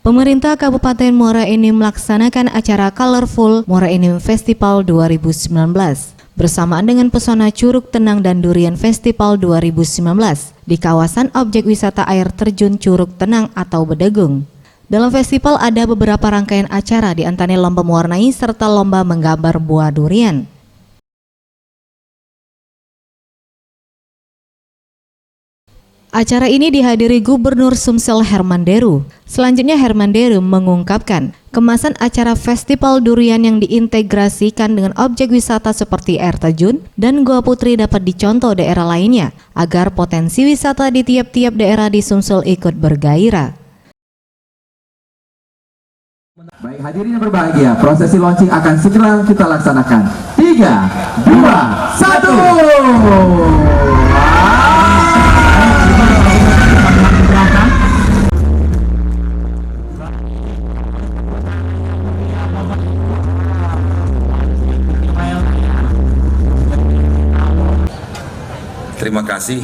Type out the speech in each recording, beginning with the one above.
Pemerintah Kabupaten Muara Enim melaksanakan acara Colorful Muara Enim Festival 2019 bersamaan dengan pesona Curug Tenang dan Durian Festival 2019 di kawasan objek wisata air terjun Curug Tenang atau Bedegung. Dalam festival ada beberapa rangkaian acara, di antaranya lomba mewarnai serta lomba menggambar buah durian. Acara ini dihadiri Gubernur Sumsel Herman Deru. Selanjutnya Herman Deru mengungkapkan kemasan acara festival durian yang diintegrasikan dengan objek wisata seperti air terjun dan Gua Putri dapat dicontoh daerah lainnya agar potensi wisata di tiap-tiap daerah di Sumsel ikut bergairah. Baik, hadirin yang berbahagia, prosesi launching akan segera kita laksanakan. 3, 2, 1. Terima kasih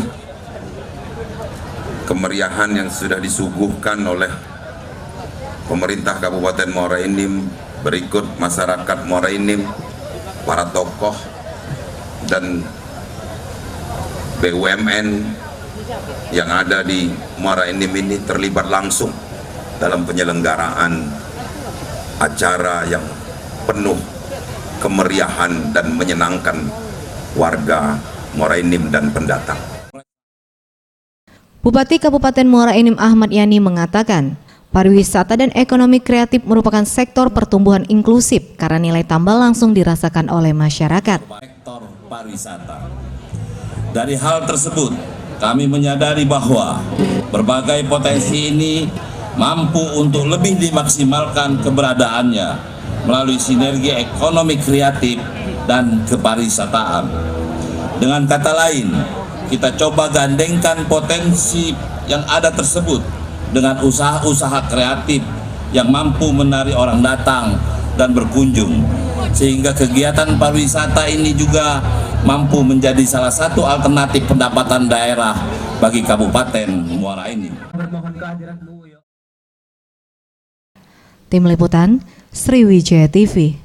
kemeriahan yang sudah disuguhkan oleh pemerintah Kabupaten Muara Enim, berikut masyarakat Muara Enim, para tokoh dan BUMN yang ada di Muara Enim ini terlibat langsung dalam penyelenggaraan acara yang penuh kemeriahan dan menyenangkan warga Muara Enim dan pendatang. Bupati Kabupaten Muara Enim Ahmad Yani mengatakan, pariwisata dan ekonomi kreatif merupakan sektor pertumbuhan inklusif karena nilai tambah langsung dirasakan oleh masyarakat. Sektor pariwisata. Dari hal tersebut, kami menyadari bahwa berbagai potensi ini mampu untuk lebih dimaksimalkan keberadaannya melalui sinergi ekonomi kreatif dan kepariwisataan. Dengan kata lain, kita coba gandengkan potensi yang ada tersebut dengan usaha-usaha kreatif yang mampu menarik orang datang dan berkunjung, sehingga kegiatan pariwisata ini juga mampu menjadi salah satu alternatif pendapatan daerah bagi Kabupaten Muara Enim. Tim Liputan Sriwijaya TV.